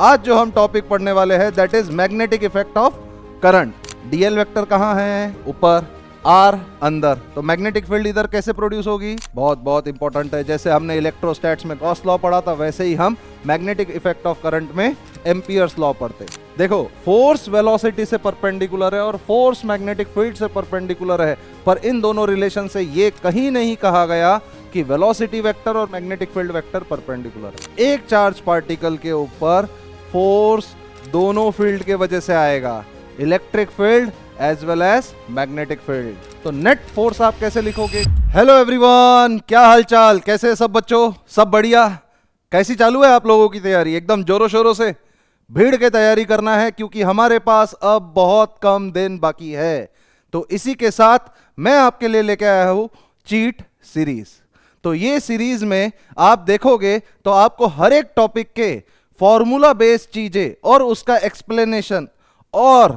आज जो हम टॉपिक पढ़ने वाले हैं that is magnetic effect of current. DL vector कहाँ है? ऊपर, आर अंदर। तो मैग्नेटिक फील्ड इधर कैसे प्रोड्यूस होगी? बहुत बहुत इंपॉर्टेंट है। जैसे हमने इलेक्ट्रोस्टैट्स में गॉस लॉ पढ़ा था, वैसे ही हम मैग्नेटिक इफेक्ट ऑफ करंट में एम्पियर्स लॉ पढ़ते। देखो, फोर्स वेलोसिटी से परपेंडिकुलर है और फोर्स मैग्नेटिक फील्ड से परपेंडिकुलर है, पर इन दोनों रिलेशन से ये कहीं नहीं कहा गया कि वेलोसिटी वेक्टर और मैग्नेटिक फील्ड वेक्टर परपेंडिकुलर है। एक चार्ज पार्टिकल के ऊपर फोर्स दोनों फील्ड के वजह से आएगा, electric field as well as magnetic field. तो नेट फोर्स आप कैसे लिखोगे? हेलो एवरीवन, क्या हालचाल, कैसे है सब बच्चों? सब बढ़िया? कैसी चालू है आप लोगों की तैयारी? एकदम जोरों शोरों से भीड़ के तैयारी करना है, क्योंकि हमारे पास अब बहुत कम दिन बाकी है। तो इसी के साथ मैं आपके लिए लेके आया हूं चीट सीरीज। तो ये सीरीज में आप देखोगे तो आपको हर एक टॉपिक के फॉर्मूला बेस्ड चीजें और उसका एक्सप्लेनेशन और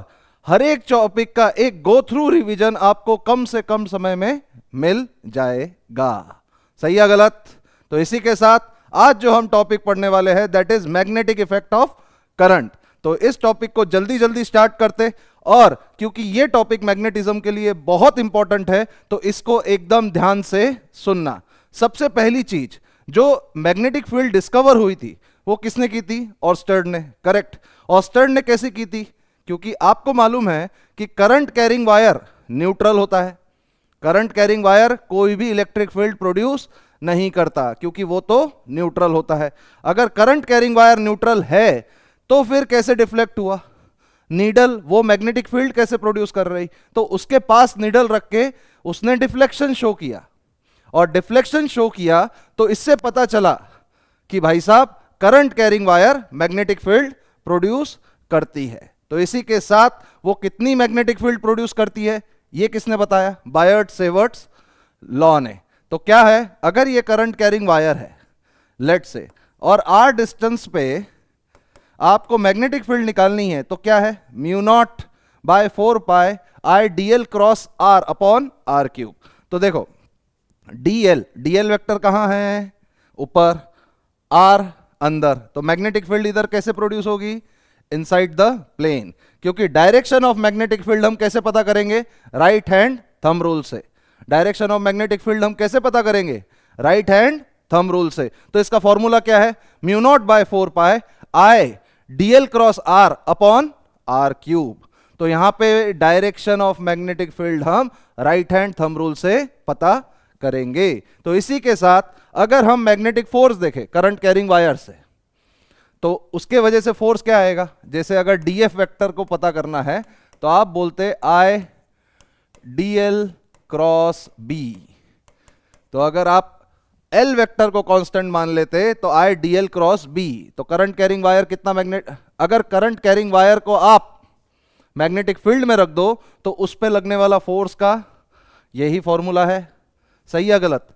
हर एक टॉपिक का एक गो थ्रू रिवीजन आपको कम से कम समय में मिल जाएगा। सही है गलत? तो इसी के साथ आज जो हम टॉपिक पढ़ने वाले हैं that is magnetic effect of current. तो इस टॉपिक को जल्दी जल्दी स्टार्ट करते, और क्योंकि ये टॉपिक मैग्नेटिज्म के लिए बहुत इंपॉर्टेंट है तो इसको एकदम ध्यान से सुनना। सबसे पहली चीज, जो मैग्नेटिक फील्ड डिस्कवर हुई थी वो किसने की थी? ऑर्स्टेड ने। करेक्ट। ऑर्स्टेड ने कैसे की थी? क्योंकि आपको मालूम है कि करंट कैरिंग वायर न्यूट्रल होता है। करंट कैरिंग वायर कोई भी इलेक्ट्रिक फील्ड प्रोड्यूस नहीं करता, क्योंकि वो तो न्यूट्रल होता है। अगर करंट कैरिंग वायर न्यूट्रल है तो फिर कैसे डिफ्लेक्ट हुआ? नीडल वो मैग्नेटिक फील्ड कैसे प्रोड्यूस कर रही? तो उसके पास नीडल रख के उसने डिफ्लेक्शन शो किया, और डिफ्लेक्शन शो किया तो इससे पता चला कि भाई साहब current carrying wire magnetic field produce करती है। तो इसी के साथ वो कितनी मैग्नेटिक फील्ड प्रोड्यूस करती है ये किसने बताया? बायर्ट-सेवर्ट्स लॉ ने। तो क्या है, अगर ये करंट कैरिंग वायर है लेट से, और आर डिस्टेंस पे आपको मैग्नेटिक फील्ड निकालनी है, तो क्या है? Mu naught by 4 pi I dl cross r upon r cube. तो देखो, डीएल वेक्टर कहां है? ऊपर, आर अंदर। तो मैग्नेटिक फील्ड इधर कैसे प्रोड्यूस होगी? Inside the plane. क्योंकि डायरेक्शन ऑफ मैग्नेटिक फील्ड हम कैसे पता करेंगे? राइट हैंड थंब रूल से। डायरेक्शन ऑफ मैग्नेटिक फील्ड हम कैसे पता करेंगे? राइट हैंड थंब रूल से। तो इसका फॉर्मूला क्या है? Mu naught by 4 pi I dl cross r upon r cube. तो यहां पे डायरेक्शन ऑफ मैग्नेटिक फील्ड हम राइट हैंड थंब रूल से पता करेंगे। तो इसी के साथ अगर हम मैग्नेटिक फोर्स देखें करंट कैरिंग वायर से, तो उसके वजह से फोर्स क्या आएगा? जैसे अगर डीएफ वेक्टर को पता करना है तो आप बोलते आई डीएल क्रॉस बी। तो अगर आप एल वेक्टर को कांस्टेंट मान लेते तो आई डीएल क्रॉस बी। तो करंट कैरिंग वायर कितना अगर करंट कैरिंग वायर को आप मैग्नेटिक फील्ड में रख दो तो उस पर लगने वाला फोर्स का यही फॉर्मूला है। सही है गलत?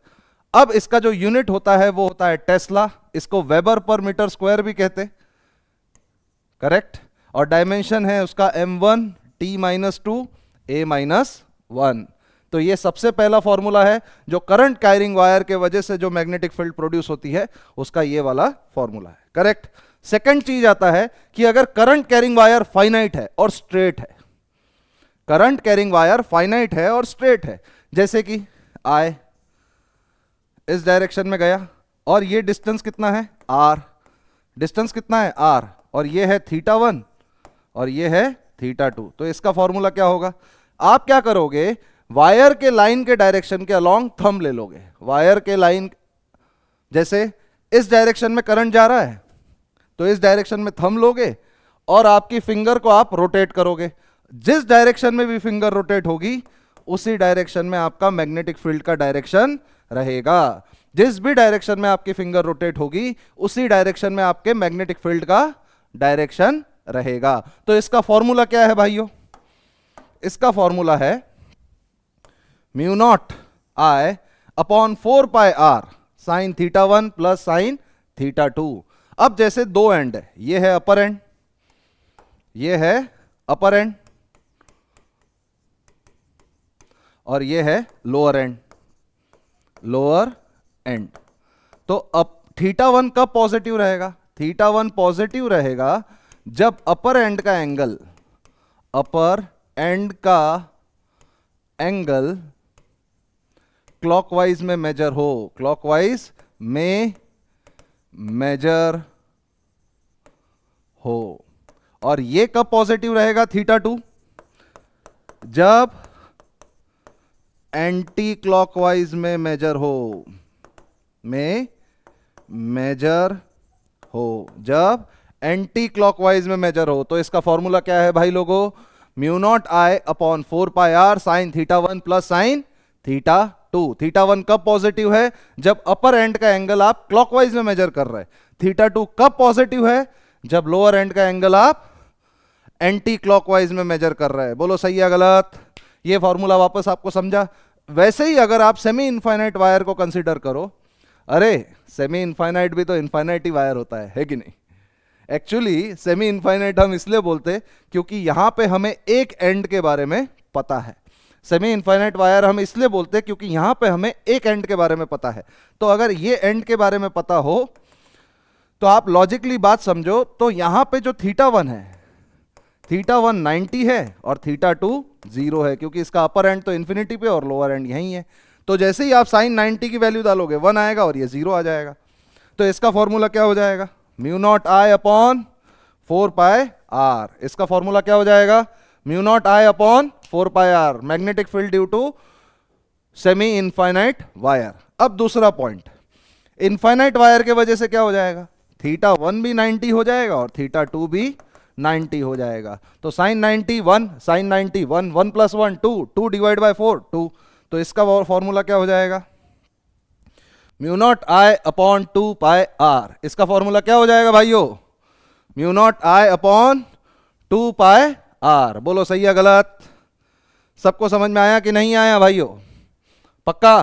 अब इसका जो यूनिट होता है वो होता है टेस्ला। इसको वेबर पर मीटर स्क्वायर भी कहते। करेक्ट। और डायमेंशन है उसका m1 t-2 a-1। तो ये सबसे पहला फॉर्मूला है जो करंट कैरिंग वायर के वजह से जो मैग्नेटिक फील्ड प्रोड्यूस होती है उसका ये वाला फॉर्मूला है। करेक्ट। सेकंड चीज आता है कि अगर करंट कैरिंग वायर फाइनाइट है और स्ट्रेट है, करंट कैरिंग वायर फाइनाइट है और स्ट्रेट है, जैसे कि आई इस डायरेक्शन में गया और ये डिस्टेंस कितना है? आर। डिस्टेंस कितना है? आर। और ये है θ1 और ये है θ2। तो इसका फॉर्मूला क्या होगा? आप क्या करोगे? वायर के लाइन के डायरेक्शन के अलोंग थंब ले लोगे। वायर के लाइन, जैसे इस डायरेक्शन में करंट जा रहा है तो इस डायरेक्शन में थंब लोगे और आपकी फिंगर को आप रोटेट करोगे। जिस डायरेक्शन में भी फिंगर रोटेट होगी उसी डायरेक्शन में आपका मैग्नेटिक फील्ड का डायरेक्शन रहेगा। जिस भी डायरेक्शन में आपकी फिंगर रोटेट होगी उसी डायरेक्शन में आपके मैग्नेटिक फील्ड का डायरेक्शन रहेगा। तो इसका फॉर्मूला क्या है भाइयों? इसका फॉर्मूला है mu naught I upon 4 pi are sine θ1 plus sine θ2। अब जैसे दो एंड है, ये है अपर एंड, ये है अपर एंड, और ये है लोअर एंड, लोअर एंड। तो अब θ1 कब पॉजिटिव रहेगा? थीटा वन पॉजिटिव रहेगा जब अपर एंड का एंगल क्लॉकवाइज में मेजर हो, क्लॉकवाइज में मेजर हो। और ये कब पॉजिटिव रहेगा थीटा टू? जब एंटी क्लॉकवाइज में मेजर हो, जब एंटी क्लॉकवाइज में मेजर हो। तो इसका फॉर्मूला क्या है भाई लोगों? Mu naught I upon 4 pi are sine theta one plus sine theta two. Theta one कब पॉजिटिव है? जब अपर एंड का एंगल आप क्लॉकवाइज में मेजर कर रहे हैं। थीटा टू कब पॉजिटिव है? जब लोअर एंड का एंगल आप एंटी क्लॉकवाइज में मेजर कर रहे हैं। बोलो सही या गलत? ये फॉर्मूला वापस आपको समझा? वैसे ही अगर आप सेमी इनफाइनाइट वायर को कंसीडर करो, अरे सेमी इनफाइनाइट भी तो इनफाइनाइट ही वायर होता है कि नहीं? एक्चुअली सेमी इनफाइनाइट हम इसलिए बोलते क्योंकि यहां पे हमें एक एंड के बारे में पता है। सेमी इनफाइनाइट वायर हम इसलिए बोलते क्योंकि यहां पे हमें एक एंड के बारे में पता है। तो अगर ये एंड के बारे में पता हो तो आप लॉजिकली बात समझो, तो यहां पे जो थीटा वन है, थीटा वन 90 है और थीटा टू 0 है, क्योंकि इसका अपर एंड तो इन्फिनिटी पे और लोअर एंड यहीं है। तो जैसे ही आप साइन 90 की वैल्यू डालोगे 1 आएगा और ये 0 आ जाएगा। तो इसका फॉर्मूला क्या हो जाएगा? Mu naught I upon 4 pi r. इसका फॉर्मूला क्या हो जाएगा? Mu naught I upon 4 pi r, magnetic field due to semi infinite wire. अब दूसरा पॉइंट, इनफाइनाइट वायर के वजह से क्या हो जाएगा? थीटा वन भी 90 हो जाएगा और थीटा टू भी 90 हो जाएगा। तो sine 90 1, sine 90 1, 1 plus 1 2, 2 divide by 4 2। तो इसका फॉर्मूला क्या हो जाएगा? Mu naught I upon 2 pi r. इसका फॉर्मूला क्या हो जाएगा भाइयों? Mu naught I upon 2 pi r. बोलो सही या गलत? सबको समझ में आया कि नहीं आया भाइयों? पक्का?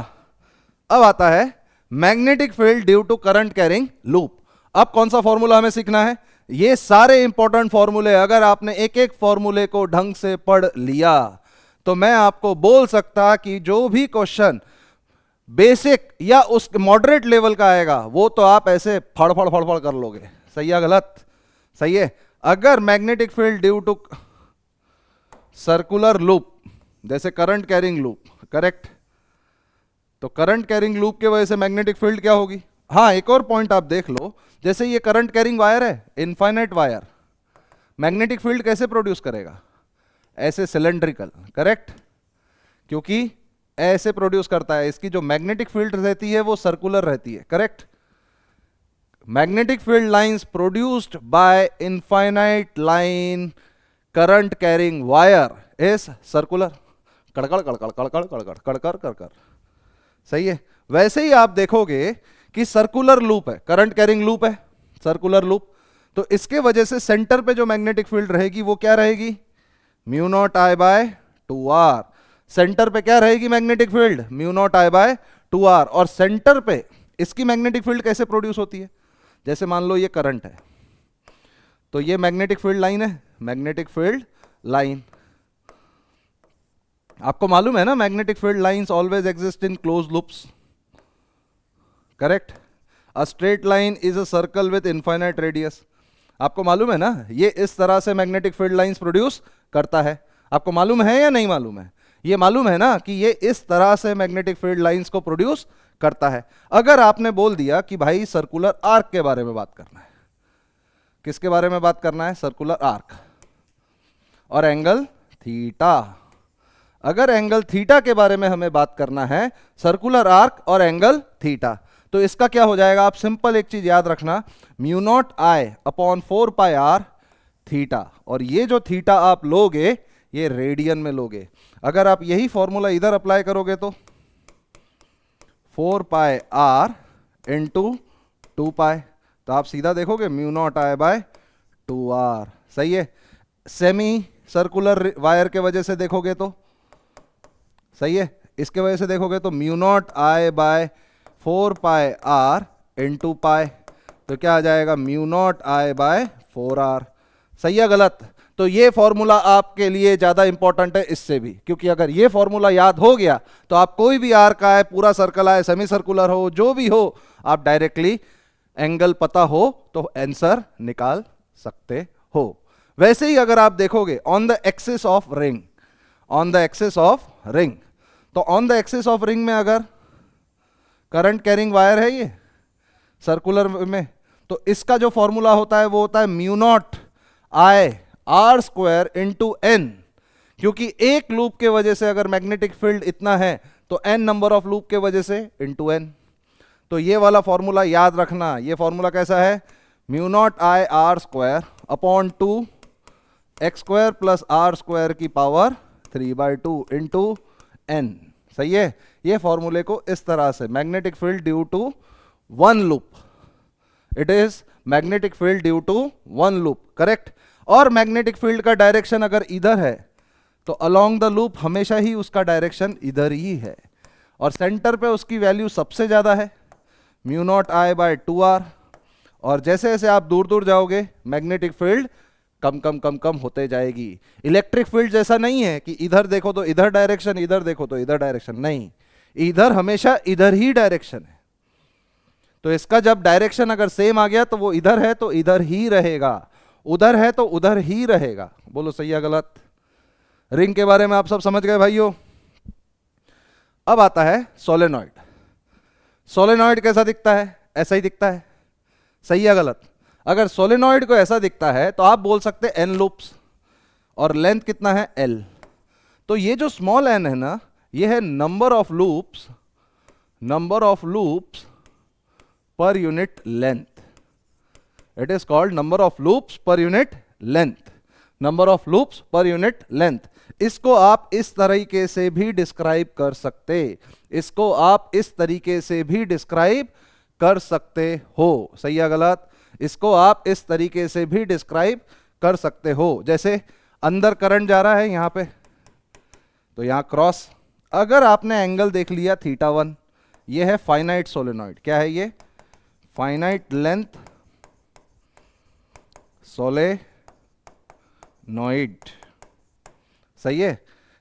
अब आता है magnetic field due to current carrying loop. अब कौन सा फॉर्मूला हमें सीखना है? ये सारे इंपॉर्टेंट फॉर्मूले अगर आपने एक एक फॉर्मूले को ढंग से पढ़ लिया तो मैं आपको बोल सकता कि जो भी क्वेश्चन बेसिक या उस मॉडरेट लेवल का आएगा वो तो आप ऐसे फड़ फड़ फड़ फड़ कर लोगे। सही है गलत? सही है। अगर magnetic field due to circular loop, जैसे करंट कैरिंग लूप, करेक्ट, तो करंट कैरिंग लूप के वजह से मैग्नेटिक फील्ड क्या होगी? हाँ, एक और पॉइंट आप देख लो, जैसे ये करंट कैरिंग वायर है, इनफाइनाइट वायर, मैग्नेटिक फील्ड कैसे प्रोड्यूस करेगा? ऐसे सिलेंड्रिकल, करेक्ट, क्योंकि ऐसे प्रोड्यूस करता है। इसकी जो मैग्नेटिक फील्ड रहती है वो सर्कुलर रहती है, correct. Magnetic field lines produced by infinite line current carrying wire is circular, कड़कड़ कड़कड़ कड़कड़ कड़कड़ कड़कड़ कड़कड़। सही है। वैसे ही आप देखोगे कि सर्कुलर लूप है, करंट कैरिंग लूप है, सर्कुलर लूप, तो इसके वजह से सेंटर पे जो मैग्नेटिक फील्ड रहेगी वो क्या रहेगी? Mu naught I bye 2r। Centre पे क्या रहेगी magnetic field? Mu naught I bye 2r। और सेंटर पे इसकी मैग्नेटिक फील्ड कैसे प्रोड्यूस होती है? जैसे मान लो ये करंट है, तो ये मैग्नेटिक फील्ड लाइन है, मैग्नेटिक फील्ड लाइन। आपको मालूम है ना, magnetic field lines always exist in close loops, correct. A straight line is a circle with infinite radius. आपको मालूम है ना, ये इस तरह से मैग्नेटिक फील्ड लाइंस प्रोड्यूस करता है। आपको मालूम है या नहीं मालूम है? ये मालूम है ना कि ये इस तरह से मैग्नेटिक फील्ड लाइंस को प्रोड्यूस करता है। अगर आपने बोल दिया कि भाई सर्कुलर आर्क के बारे में बात करना है, किसके बारे में बात करना है? सर्कुलर आर्क और एंगल थीटा। अगर एंगल थीटा के बारे में हमें बात करना है, सर्कुलर आर्क और एंगल थीटा, तो इसका क्या हो जाएगा? आप सिंपल एक चीज याद रखना, mu naught I upon 4 pi r theta. और ये जो थीटा आप लोगे ये रेडियन में लोगे। अगर आप यही फॉर्मूला इधर अप्लाई करोगे तो 4 पाई आर इंटू 2 पाई, तो आप सीधा देखोगे mu naught I bye 2r। सही है। सेमी सर्कुलर वायर के वजह से देखोगे तो सही है, इसके वजह से देखोगे तो mu naught I by 4 pi r into pi, तो क्या आ जाएगा? Mu naught I by 4r। सही है गलत? तो ये फॉर्मूला आपके लिए ज्यादा इंपॉर्टेंट है इससे भी, क्योंकि अगर ये फॉर्मूला याद हो गया तो आप कोई भी आर्क आए, पूरा सर्कल आए, सेमी सर्कुलर हो, जो भी हो, आप डायरेक्टली एंगल पता हो तो आंसर निकाल सकते हो। वैसे ही अगर आप देखोगे on the axis of ring, on the axis of ring, तो on the axis of ring में अगर करंट कैरिंग वायर है ये सर्कुलर में, तो इसका जो फॉर्मूला होता है वो होता है mu naught I r square into n, क्योंकि एक लूप के वजह से अगर मैग्नेटिक फील्ड इतना है तो एन नंबर ऑफ लूप के वजह से इंटू एन। तो ये वाला फॉर्मूला याद रखना। ये फॉर्मूला कैसा है? Mu naught I r square upon 2 x square plus r square की पावर 3/2 इंटू एन। सही है? ये फॉर्मूले को इस तरह से, magnetic field due to one loop, it is magnetic field due to one loop, correct. और मैग्नेटिक फील्ड का डायरेक्शन अगर इधर है तो अलोंग द लूप हमेशा ही उसका डायरेक्शन इधर ही है, और सेंटर पे उसकी वैल्यू सबसे ज्यादा है mu naught I bye 2r। और जैसे जैसे आप दूर दूर जाओगे मैग्नेटिक फील्ड कम कम कम कम होते जाएगी। इलेक्ट्रिक फील्ड जैसा नहीं है कि इधर देखो तो इधर डायरेक्शन, इधर देखो तो इधर डायरेक्शन, नहीं, इधर हमेशा इधर ही डायरेक्शन है। तो इसका जब डायरेक्शन अगर सेम आ गया तो वो इधर है तो इधर ही रहेगा, उधर है तो उधर ही रहेगा। बोलो सही है गलत? रिंग के बारे में आप सब समझ गए भाइयों। अब आता है सोलेनॉइड। सोलेनॉइड कैसा दिखता है? ऐसा ही दिखता है। सही है गलत? अगर सोलेनॉइड को ऐसा दिखता है तो आप बोल सकते हैं एन लूप्स, और लेंथ कितना है? एल। तो ये जो स्मॉल एन है ना, ये है number of loops, number of loops per unit length. It is called number of loops per unit length, number of loops per unit length. इसको आप इस तरीके से भी डिस्क्राइब कर सकते, इसको आप इस तरीके से भी डिस्क्राइब कर सकते हो। सही है गलत? इसको आप इस तरीके से भी डिस्क्राइब कर सकते हो। जैसे अंदर करंट जा रहा है यहां पे, तो यहां क्रॉस, अगर आपने एंगल देख लिया θ1, ये है फाइनाइट सोलेनॉइड। क्या है ये? Finite length solenoid. सही है?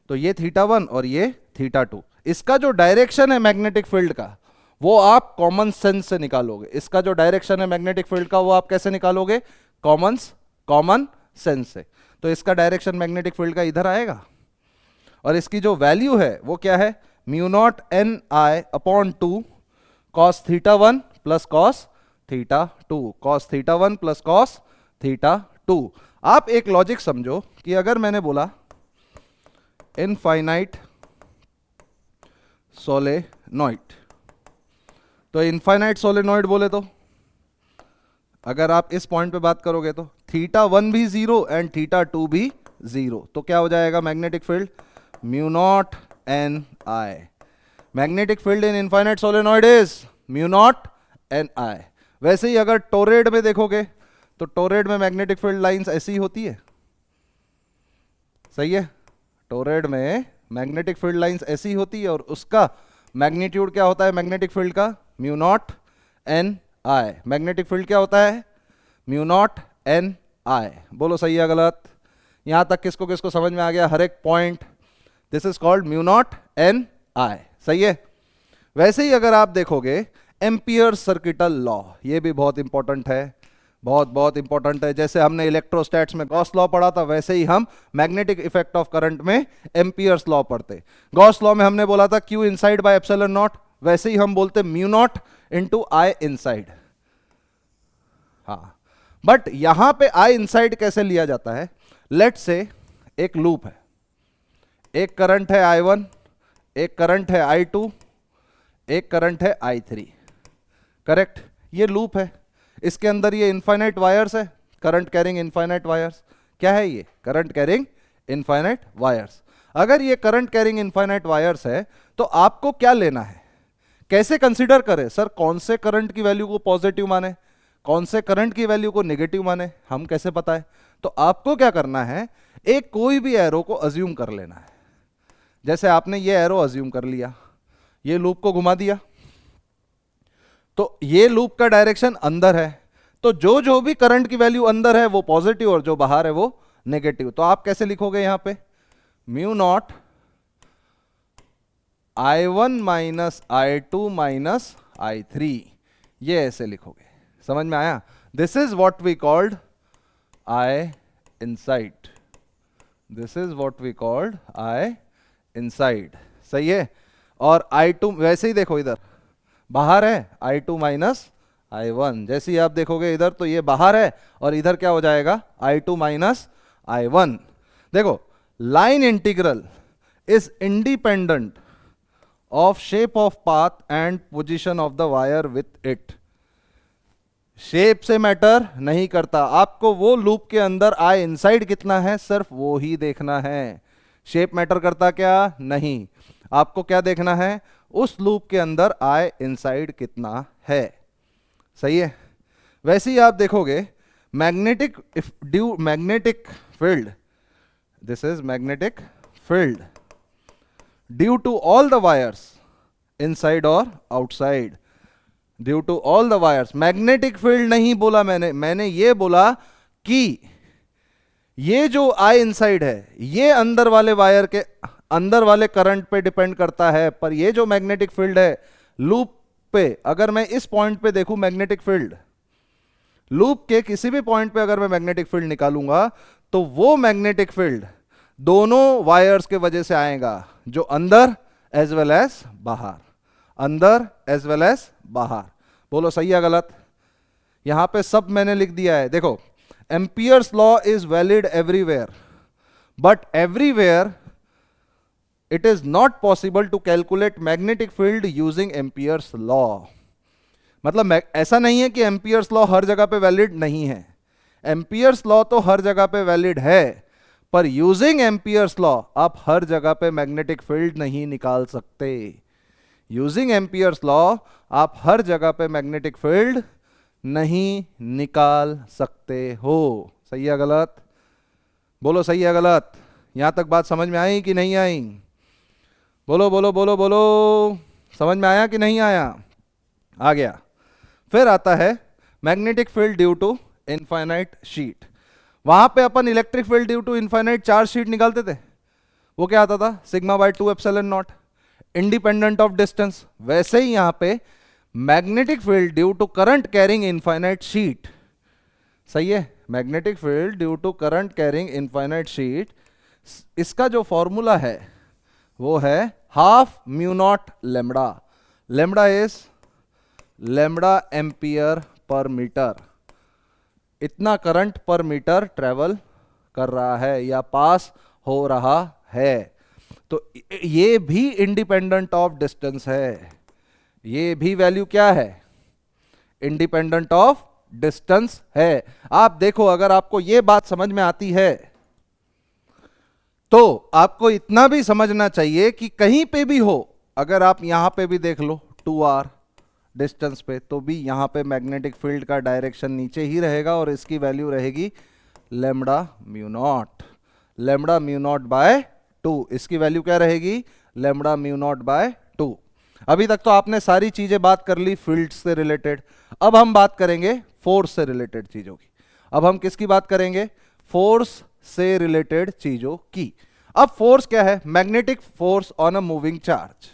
तो ये θ1 और ये θ2। इसका जो डायरेक्शन है मैग्नेटिक फील्ड का वो आप कॉमन सेंस से निकालोगे। इसका जो डायरेक्शन है मैग्नेटिक फील्ड का वो आप कैसे निकालोगे? कॉमन सेंस से। तो इसका डायरेक्शन मैग्नेटिक फील्ड का इधर आएगा, और इसकी जो वैल्यू है वो क्या है? Mu naught n i upon 2 cos θ1 plus cos θ2, cos θ1 plus cos θ2। आप एक लॉजिक समझो कि अगर मैंने बोला इनफाइनाइट सोलेनॉइड, तो इनफाइनाइट सोलेनॉइड बोले तो अगर आप इस पॉइंट पे बात करोगे तो θ1 भी 0 एंड θ2 भी 0, तो क्या हो जाएगा magnetic field? Mu naught n i. Magnetic field in infinite solenoid is mu naught n i. वैसे ही अगर टोरेड में देखोगे तो टोरेड में मैग्नेटिक फील्ड लाइंस ऐसी होती है। सही है? टोरेड में मैग्नेटिक फील्ड लाइंस ऐसी होती है, और उसका मैग्नीट्यूड क्या होता है मैग्नेटिक फील्ड का? Mu naught n i. Magnetic field क्या होता है? म्यू नॉट एन आई। बोलो सही है गलत? यहां तक किसको किसको समझ में आ गया? हर एक point. This is called mu naught n i. सही है? वैसे ही अगर आप देखोगे एम्पियर सर्किटल लॉ, ये भी बहुत इंपॉर्टेंट है, बहुत बहुत इंपॉर्टेंट है। जैसे हमने इलेक्ट्रोस्टैट्स में गॉस लॉ पढ़ा था, वैसे ही हम मैग्नेटिक इफेक्ट ऑफ करंट में एम्पियर्स लॉ पढ़ते। गॉस लॉ में हमने बोला था Q inside by epsilon not, वैसे ही हम बोलते mu naught into I inside. हाँ, बट यहां पे आई इनसाइड कैसे लिया जाता है? लेट से एक लूप है, एक करंट है I1, एक करंट है I2, एक करंट है I3, करेक्ट? ये लूप है, इसके अंदर ये इनफाइनाइट वायर्स है, करंट कैरिंग इनफाइनाइट वायर्स। क्या है ये? Current carrying infinite wires. अगर ये करंट कैरिंग इनफाइनाइट वायर्स है तो आपको क्या लेना है? कैसे कंसीडर करें? सर कौन से करंट की वैल्यू को पॉजिटिव माने, कौन से करंट की वैल्यू को नेगेटिव माने, हम कैसे पता है? तो आपको क्या करना है, एक कोई भी एरो को अज्यूम कर लेना है। जैसे आपने ये एरो अज्यूम कर लिया, ये लूप को घुमा दिया, तो ये लूप का डायरेक्शन अंदर है, तो जो जो भी करंट की वैल्यू अंदर है वो पॉजिटिव और जो बाहर है वो नेगेटिव। तो आप कैसे लिखोगे यहां पे? Mu naught I1 minus I2 minus I3, ये ऐसे लिखोगे। समझ में आया? This is what we called I inside, this is what we called I inside. सही है। और I2 वैसे ही देखो इधर बाहर है, I2 माइनस I1, जैसे ही आप देखोगे इधर तो ये बाहर है और इधर क्या हो जाएगा, I2 माइनस I1। देखो line integral is independent of shape of path and position of the wire with it. Shape से मैटर नहीं करता, आपको वो लूप के अंदर आई इनसाइड कितना है सिर्फ वो ही देखना है। शेप मैटर करता क्या? नहीं। आपको क्या देखना है? उस लूप के अंदर आई इनसाइड कितना है। सही है। वैसे ही आप देखोगे magnetic due magnetic field, this is magnetic field due to all the wires inside और outside, due to all the wires. Magnetic field नहीं बोला मैंने ये बोला कि ये जो आई इनसाइड है ये अंदर वाले वायर के अंदर वाले करंट पे डिपेंड करता है, पर ये जो मैग्नेटिक फील्ड है लूप पे, अगर मैं इस पॉइंट पे देखूं मैग्नेटिक फील्ड, लूप के किसी भी पॉइंट पे अगर मैं मैग्नेटिक फील्ड निकालूंगा तो वो मैग्नेटिक फील्ड दोनों वायर्स के वजह से आएगा, जो अंदर एज वेल एज बाहर, अंदर एज वेल एज बाहर। बोलो सही है गलत? यहां पे सब मैंने लिख दिया है। देखो Ampere's law is valid everywhere, but everywhere it is not possible to calculate magnetic field using Ampere's law। मतलब ऐसा नहीं है कि एम्पियर्स लॉ हर जगह पे वैलिड नहीं है, एम्पियर्स लॉ तो हर जगह पे वैलिड है, पर यूजिंग एम्पियर्स लॉ आप हर जगह पे मैग्नेटिक फील्ड नहीं निकाल सकते। यूजिंग एम्पियर्स लॉ आप हर जगह पे मैग्नेटिक फील्ड नहीं निकाल सकते हो। सही है गलत? बोलो सही है गलत? यहां तक बात समझ में आई कि नहीं आई? बोलो बोलो बोलो बोलो, समझ में आया कि नहीं आया? आ गया। फिर आता है magnetic field due to infinite sheet. वहां पे अपन electric field due to infinite charge sheet निकालते थे, वो क्या आता था? Sigma by 2 epsilon naught, independent of distance. वैसे ही यहां पे magnetic field due to current carrying infinite sheet. सही है। Magnetic field due to current carrying infinite sheet, इसका जो फॉर्मूला है वो है half mu naught lambda. Lambda is lambda ampere per metre. इतना करंट पर मीटर ट्रेवल कर रहा है या पास हो रहा है, तो ये भी इंडिपेंडेंट ऑफ डिस्टेंस है। ये भी वैल्यू क्या है? इंडिपेंडेंट ऑफ डिस्टेंस है। आप देखो अगर आपको ये बात समझ में आती है तो आपको इतना भी समझना चाहिए कि कहीं पे भी हो, अगर आप यहां पे भी देख लो 2r डिस्टेंस पे, तो भी यहां पे मैग्नेटिक फील्ड का डायरेक्शन नीचे ही रहेगा और इसकी वैल्यू रहेगी lambda mu naught. Lambda mu naught by 2, इसकी वैल्यू क्या रहेगी? Lambda mu naught by 2। अभी तक तो आपने सारी चीजें बात कर ली फील्ड से रिलेटेड। अब हम बात करेंगे फोर्स से रिलेटेड चीजों की। अब हम किसकी बात करेंगे? फोर्स से रिलेटेड चीजों की। अब फोर्स क्या है? Magnetic force on a moving charge.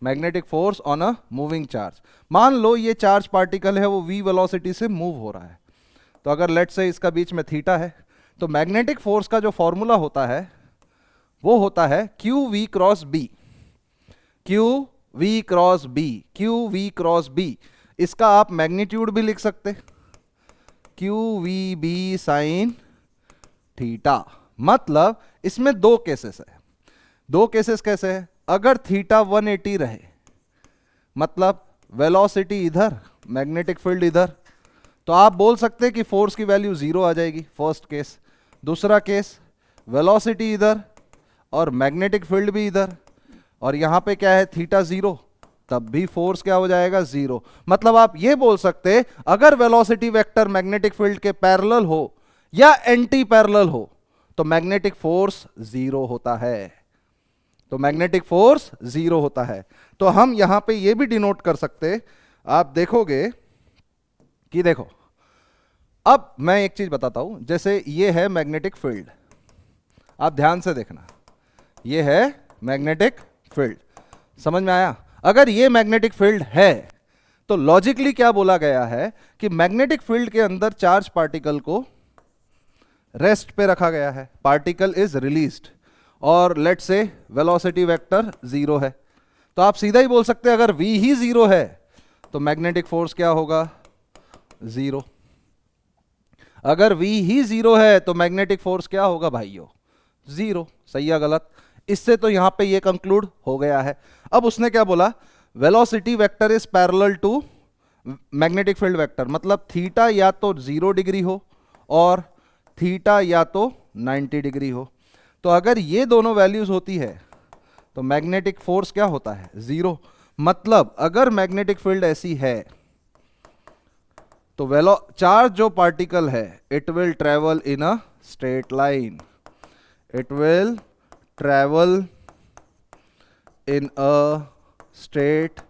Magnetic force on a moving charge. मान लो ये चार्ज पार्टिकल है वो v वेलोसिटी से मूव हो रहा है, तो अगर लेट से इसका बीच में थीटा है, तो मैग्नेटिक फोर्स का जो फॉर्मूला होता है वो होता है q we cross b. Q we cross b, q we cross b, इसका आप मैग्नीट्यूड भी लिख सकते, q v b sine theta. मतलब इसमें दो केसेस है। दो केसेस कैसे है? अगर थीटा 180 रहे, मतलब वेलोसिटी इधर, मैग्नेटिक फील्ड इधर, तो आप बोल सकते हैं कि फोर्स की वैल्यू 0 आ जाएगी, फर्स्ट केस। दूसरा केस, वेलोसिटी इधर और मैग्नेटिक फील्ड भी इधर, और यहां पे क्या है? थीटा 0, तब भी फोर्स क्या हो जाएगा? 0। मतलब आप ये बोल सकते अगर वेलोसिटी वेक्टर मैग्नेटिक फील्ड के पैरेलल हो या एंटी पैरेलल हो तो मैग्नेटिक फोर्स 0 होता है। तो मैग्नेटिक फोर्स 0 होता है। तो हम यहां पे ये भी डिनोट कर सकते, आप देखोगे कि देखो, अब मैं एक चीज बताता हूं, जैसे ये है मैग्नेटिक फील्ड, आप ध्यान से देखना, ये है मैग्नेटिक फील्ड। समझ में आया? अगर ये मैग्नेटिक फील्ड है तो लॉजिकली क्या बोला गया है कि मैग्नेटिक फील्ड के अंदर चार्ज पार्टिकल को रेस्ट पे रखा गया है, पार्टिकल इज रिलीज्ड, और लेट से वेलोसिटी वेक्टर 0 है। तो आप सीधा ही बोल सकते हैं अगर v ही 0 है तो मैग्नेटिक फोर्स क्या होगा? 0। अगर v ही 0 है तो मैग्नेटिक फोर्स क्या होगा भाइयों? 0। सही या गलत? इससे तो यहां पे ये कंक्लूड हो गया है। अब उसने क्या बोला? Velocity vector is parallel to magnetic field vector, मतलब थीटा या तो 0 डिग्री हो और थीटा या तो 90 डिग्री हो। तो अगर ये दोनों वैल्यूज होती है तो मैग्नेटिक फोर्स क्या होता है? 0। मतलब अगर मैग्नेटिक फील्ड ऐसी है तो चार्ज जो पार्टिकल है it will travel in a straight line, it will travel in a straight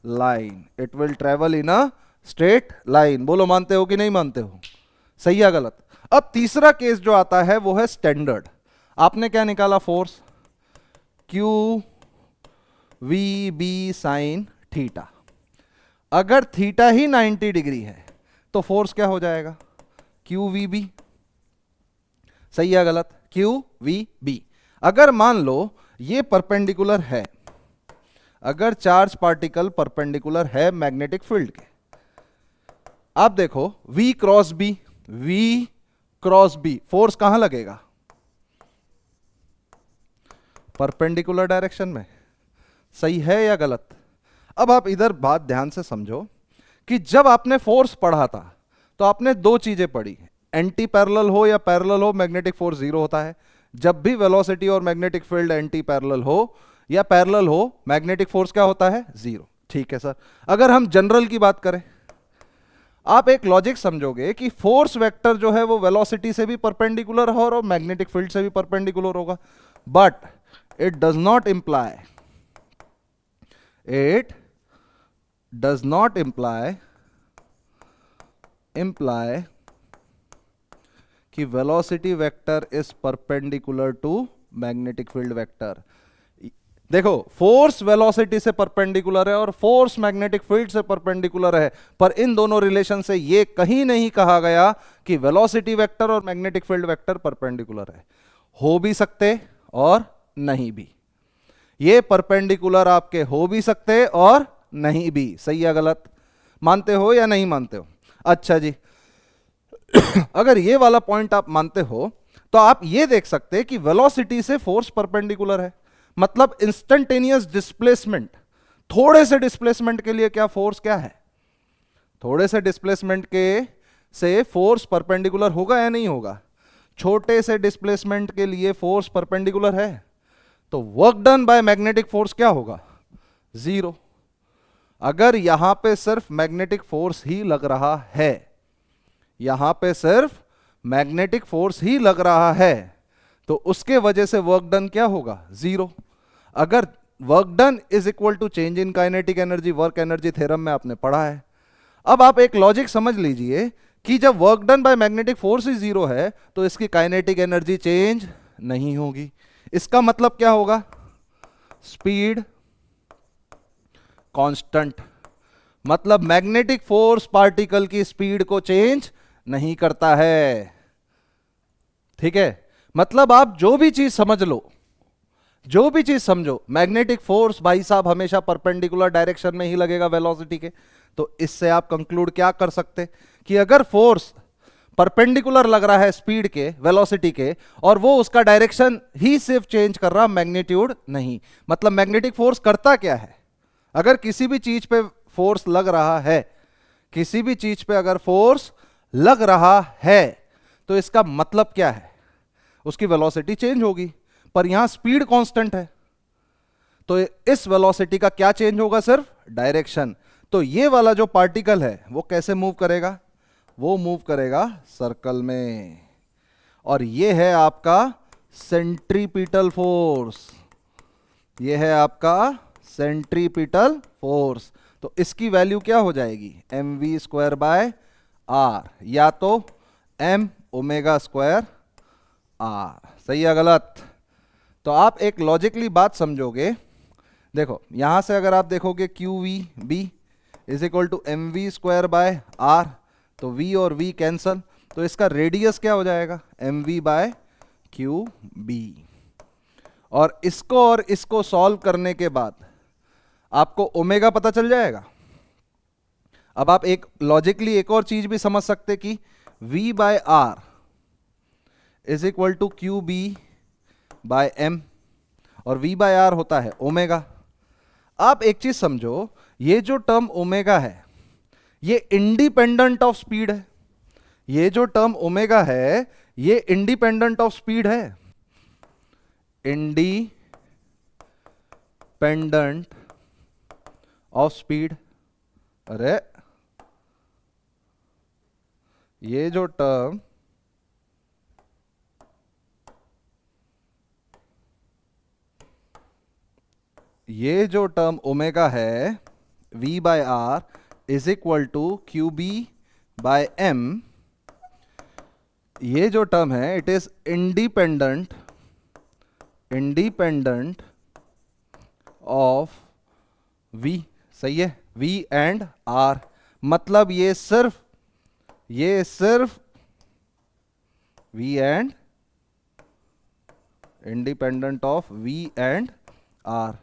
line, it will travel in a straight line. बोलो मानते हो कि नहीं मानते हो? सही या गलत? अब तीसरा केस जो आता है वो है स्टैंडर्ड। आपने क्या निकाला? Force q v b sine theta. अगर थीटा ही 90 डिग्री है तो फोर्स क्या हो जाएगा? Q v b. सही या गलत? Q v b. अगर मान लो ये परपेंडिकुलर है, अगर चार्ज पार्टिकल परपेंडिकुलर है मैग्नेटिक फील्ड के, आप देखो V cross B, V cross B, force कहां लगेगा? परपेंडिकुलर डायरेक्शन में। सही है या गलत? अब आप इधर बात ध्यान से समझो कि जब आपने फोर्स पढ़ा था तो आपने दो चीजें पढ़ी, एंटी पैरेलल हो या पैरेलल हो मैग्नेटिक फोर्स 0 होता है। जब भी वेलोसिटी और मैग्नेटिक फील्ड एंटी पैरेलल हो या पैरेलल हो मैग्नेटिक फोर्स क्या होता है? 0। ठीक है सर। अगर हम जनरल की बात करें, आप एक लॉजिक समझोगे कि फोर्स वेक्टर जो है वो वेलोसिटी से भी परपेंडिकुलर हो और मैग्नेटिक फील्ड से भी परपेंडिकुलर होगा, but it does not imply, it does not imply कि velocity vector is perpendicular to magnetic field vector. देखो फोर्स वेलोसिटी से परपेंडिकुलर है और फोर्स मैग्नेटिक फील्ड से परपेंडिकुलर है, पर इन दोनों रिलेशन से ये कहीं नहीं कहा गया कि वेलोसिटी वेक्टर और मैग्नेटिक फील्ड वेक्टर परपेंडिकुलर है। हो भी सकते और नहीं भी, ये परपेंडिकुलर आपके हो भी सकते और नहीं भी। सही या गलत? मानते हो या नहीं मानते हो? अच्छा जी। अगर ये वाला पॉइंट आप मानते हो तो आप ये देख सकते हैं कि वेलोसिटी से फोर्स परपेंडिकुलर है, मतलब इंस्टेंटेनियस डिस्प्लेसमेंट, थोड़े से डिस्प्लेसमेंट के लिए क्या फोर्स क्या है? थोड़े से डिस्प्लेसमेंट के से फोर्स परपेंडिकुलर होगा या नहीं होगा? छोटे से डिस्प्लेसमेंट के लिए फोर्स परपेंडिकुलर है, तो work done by magnetic force क्या होगा? 0। अगर यहां पे सिर्फ मैग्नेटिक फोर्स ही लग रहा है, यहां पे सिर्फ मैग्नेटिक फोर्स ही लग रहा है, तो उसके वजह से वर्क डन क्या होगा? 0। अगर work done is equal to change in kinetic energy, work energy theorem में आपने पढ़ा है। अब आप एक लॉजिक समझ लीजिए कि जब work done by magnetic force ही 0 है तो इसकी काइनेटिक एनर्जी चेंज नहीं होगी। इसका मतलब क्या होगा? स्पीड कांस्टेंट, मतलब मैग्नेटिक फोर्स पार्टिकल की स्पीड को चेंज नहीं करता है। ठीक है? मतलब आप जो भी चीज समझ लो, जो भी चीज समझो, मैग्नेटिक फोर्स भाई साहब हमेशा परपेंडिकुलर डायरेक्शन में ही लगेगा वेलोसिटी के। तो इससे आप कंक्लूड क्या कर सकते कि अगर फोर्स परपेंडिकुलर लग रहा है स्पीड के, वेलोसिटी के, और वो उसका डायरेक्शन ही सिर्फ चेंज कर रहा, मैग्नीट्यूड नहीं। मतलब मैग्नेटिक फोर्स करता क्या है? अगर किसी भी चीज पे फोर्स लग रहा है, किसी भी चीज पे अगर फोर्स लग रहा है तो इसका मतलब क्या है? उसकी वेलोसिटी चेंज होगी, पर यहां स्पीड कांस्टेंट है, तो इस वेलोसिटी का क्या चेंज होगा? सिर्फ डायरेक्शन। तो ये वाला जो पार्टिकल है वो कैसे मूव करेगा? वो मूव करेगा सर्कल में, और ये है आपका सेंट्रीपिटल फोर्स, ये है आपका सेंट्रीपिटल फोर्स। तो इसकी वैल्यू क्या हो जाएगी? mv² बाय आर, या तो m ओमेगा स्क्वायर आर। सही है गलत? तो आप एक लॉजिकली बात समझोगे। देखो यहां से अगर आप देखोगे q v b, is equal to m v square by r, तो v और v कैंसल, तो इसका रेडियस क्या हो जाएगा, m v by q b. और इसको सॉल्व करने के बाद आपको ओमेगा पता चल जाएगा। अब आप एक लॉजिकली एक और चीज भी समझ सकते कि v by r is equal to q b by m, और v बाय आर होता है ओमेगा। आप एक चीज समझो, ये जो टर्म ओमेगा है ये इंडिपेंडेंट ऑफ स्पीड है। ये जो टर्म ओमेगा है ये इंडिपेंडेंट ऑफ स्पीड है, इंडिपेंडेंट ऑफ स्पीड। अरे ये जो टर्म ओमेगा है v by r is equal to q b by m, ये जो टर्म है it is independent of v। सही है, v एंड r, मतलब ये सिर्फ v and independent of v and r।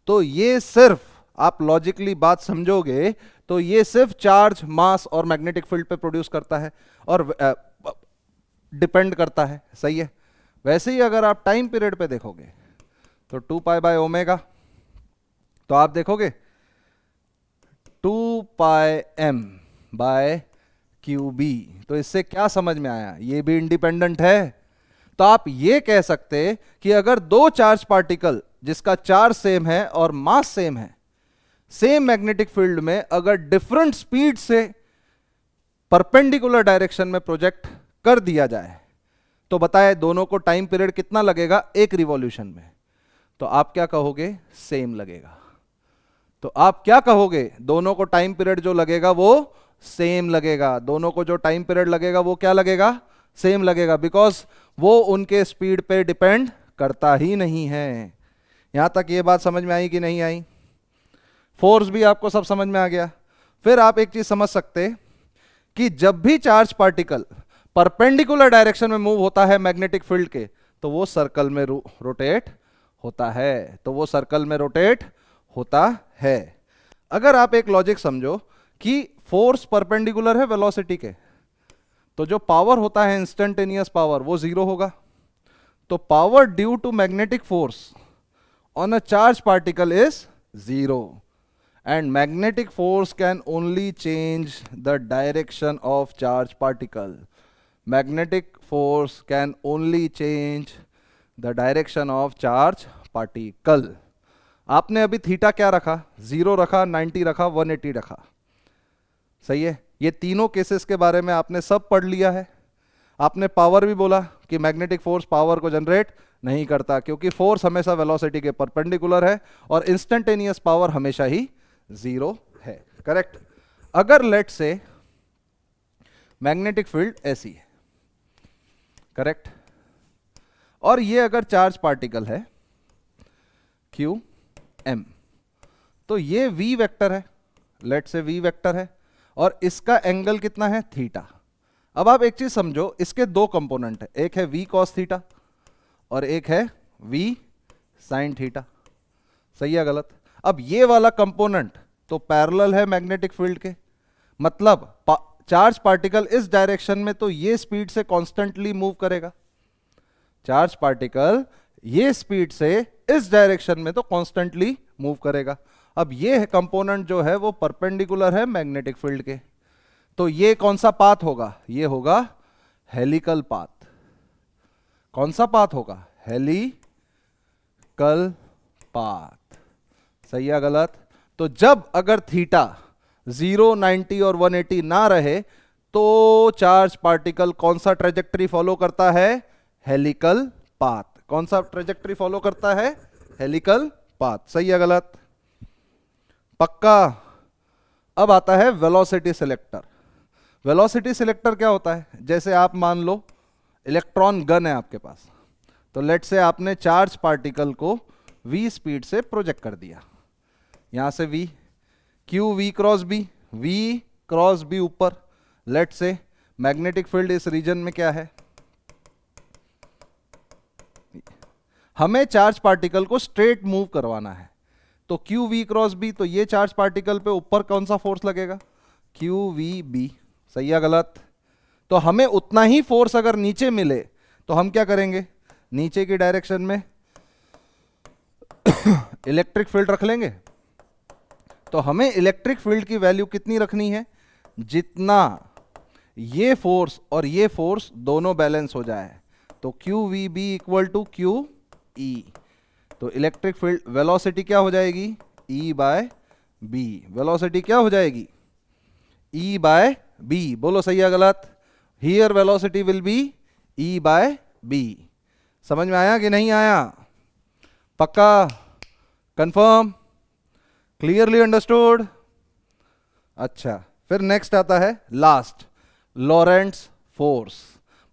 तो ये सिर्फ आप लॉजिकली बात समझोगे तो ये सिर्फ चार्ज, मास और मैग्नेटिक फील्ड पे प्रोड्यूस करता है और डिपेंड करता है। सही है। वैसे ही अगर आप टाइम पीरियड पे देखोगे तो 2 पाई बाय ओमेगा, तो आप देखोगे 2 पाई एम बाय क्यू बी, तो इससे क्या समझ में आया, ये भी इंडिपेंडेंट है। तो आप ये कह सकते कि अगर दो चार्ज पार्टिकल जिसका चार्ज सेम है और मास सेम है, सेम मैग्नेटिक फील्ड में अगर डिफरेंट स्पीड से परपेंडिकुलर डायरेक्शन में प्रोजेक्ट कर दिया जाए तो बताए दोनों को टाइम पीरियड कितना लगेगा एक रिवॉल्यूशन में, तो आप क्या कहोगे, सेम लगेगा। तो आप क्या कहोगे, दोनों को टाइम पीरियड जो लगेगा वो सेम लगेगा। दोनों को जो टाइम पीरियड लगेगा वो क्या लगेगा, सेम लगेगा, बिकॉज वो उनके स्पीड पे डिपेंड करता ही नहीं है। यहां तक ये बात समझ में आई कि नहीं आई? फोर्स भी आपको सब समझ में आ गया। फिर आप एक चीज समझ सकते कि जब भी चार्ज पार्टिकल परपेंडिकुलर डायरेक्शन में मूव होता है मैग्नेटिक फील्ड के, तो वो सर्कल में रोटेट होता है, तो वो सर्कल में रोटेट होता है। अगर आप एक लॉजिक समझो कि फोर्स परपेंडिकुलर है वेलोसिटी के, तो जो पावर होता है इंस्टेंटेनियस पावर वो जीरो होगा। तो power due to magnetic force on a charge particle is zero, and magnetic force can only change the direction of charge particle. Magnetic force can only change the direction of charge particle. आपने अभी theta क्या रखा, 0 रखा, 90 रखा, 180 रखा। सही है। ये तीनों केसेस के बारे में आपने सब पढ़ लिया है। आपने पावर भी बोला कि मैग्नेटिक फोर्स पावर को जनरेट नहीं करता, क्योंकि फोर्स हमेशा वेलोसिटी के परपेंडिकुलर है और इंस्टेंटेनियस पावर हमेशा ही जीरो है। करेक्ट। अगर लेट से मैग्नेटिक फील्ड ऐसी है, करेक्ट, और ये अगर चार्ज पार्टिकल है क्यू एम, तो ये वी वेक्टर है, लेट से वी वेक्टर है, और इसका एंगल कितना है, थीटा। अब आप एक चीज समझो, इसके दो कंपोनेंट है, एक है वी कॉस थीटा और एक है वी साइन थीटा। सही है गलत? अब ये वाला कंपोनेंट तो पैरेलल है मैग्नेटिक फील्ड के, मतलब चार्ज पार्टिकल इस डायरेक्शन में तो ये स्पीड से कांस्टेंटली मूव करेगा, चार्ज पार्टिकल ये स्पीड से इस डायरेक्शन में तो कांस्टेंटली मूव करेगा। अब ये कंपोनेंट जो है वो परपेंडिकुलर है मैग्नेटिक फील्ड के, तो ये कौन सा पाथ होगा, ये होगा हेलिकल पाथ। कौन सा पाथ होगा, हेलिकल पाथ। सही है गलत? तो जब अगर थीटा 0, 90 और 180 ना रहे तो चार्ज पार्टिकल कौन सा ट्रेजेक्टरी फॉलो करता है, हेलिकल पाथ। कौन सा ट्रेजेक्टरी फॉलो करता है, हेलिकल पाथ। सही है गलत? पक्का? अब आता है वेलोसिटी सिलेक्टर। वेलोसिटी सिलेक्टर क्या होता है, जैसे आप मान लो इलेक्ट्रॉन गन है आपके पास, तो लेट से आपने चार्ज पार्टिकल को v स्पीड से प्रोजेक्ट कर दिया, यहां से v, क्यू we cross b, v cross b ऊपर, लेट से मैग्नेटिक फील्ड इस रीजन में क्या है, हमें चार्ज पार्टिकल को स्ट्रेट मूव करवाना है, तो क्यू वी क्रॉस बी, तो ये चार्ज पार्टिकल पे ऊपर कौन सा फोर्स लगेगा, क्यू वी बी, सही है गलत, तो हमें उतना ही फोर्स अगर नीचे मिले तो हम क्या करेंगे, नीचे की डायरेक्शन में इलेक्ट्रिक फील्ड रख लेंगे, तो हमें इलेक्ट्रिक फील्ड की वैल्यू कितनी रखनी है, जितना ये फोर्स और ये फोर्स दोनों बैलेंस हो जाए, तो q v b equal to q E, तो इलेक्ट्रिक फील्ड वेलोसिटी क्या हो जाएगी, ई बाय बी, वेलोसिटी क्या हो जाएगी, ई बाय बी, बोलो सही है गलत, here velocity will be E by B, समझ में आया कि नहीं आया, पक्का, कंफर्म, क्लियरली अंडरस्टूड। अच्छा, फिर नेक्स्ट आता है लास्ट, लॉरेंट्स फोर्स,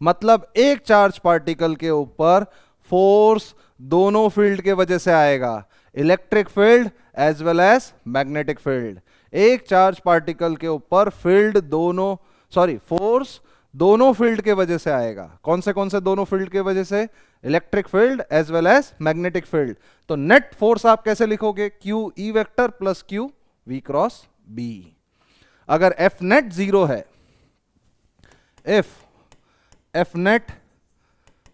मतलब एक चार्ज पार्टिकल के ऊपर फोर्स दोनों फील्ड के वजह से आएगा, electric field as well as magnetic field, एक चार्ज पार्टिकल के ऊपर फील्ड दोनों, फोर्स दोनों फील्ड के वजह से आएगा, कौन से दोनों फील्ड के वजह से, electric field as well as magnetic field, तो नेट फोर्स आप कैसे लिखोगे, Q E vector plus Q we cross B, अगर एफ नेट जीरो है, इफ एफ नेट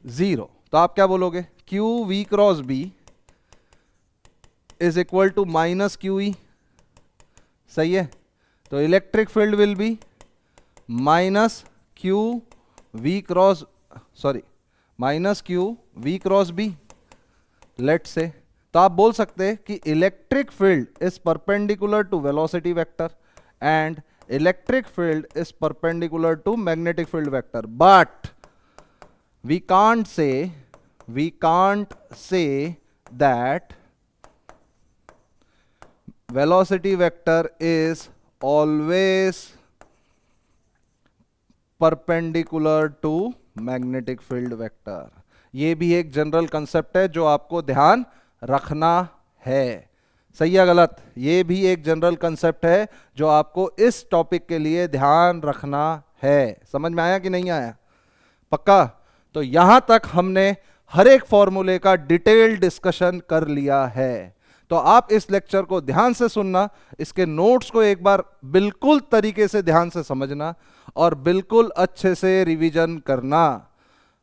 जीरो, तो आप क्या बोलोगे, Q we cross B is equal to minus Q E, सही है, तो electric field will be minus Q we cross, minus Q we cross B, let's say, तो आप बोल सकते हैं कि electric field is perpendicular to velocity vector and electric field is perpendicular to magnetic field vector, but we can't say that velocity vector is always perpendicular to magnetic field vector, ये भी एक general concept है जो आपको ध्यान रखना है, सही है गलत, ये भी एक जनरल कंसेप्ट है जो आपको इस टॉपिक के लिए ध्यान रखना है, समझ में आया कि नहीं आया, पक्का, तो यहां तक हमने हर एक फॉर्मूले का डिटेल डिस्कशन कर लिया है, तो आप इस लेक्चर को ध्यान से सुनना, इसके नोट्स को एक बार बिल्कुल तरीके से ध्यान से समझना और बिल्कुल अच्छे से रिवीजन करना।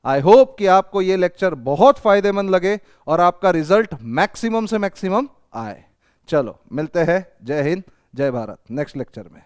आई होप कि आपको ये लेक्चर बहुत फायदेमंद लगे और आपका रिजल्ट मैक्सिमम से मैक्सिमम आए। चलो मिलते हैं, जय हिंद जय भारत नेक्स्ट लेक्चर में।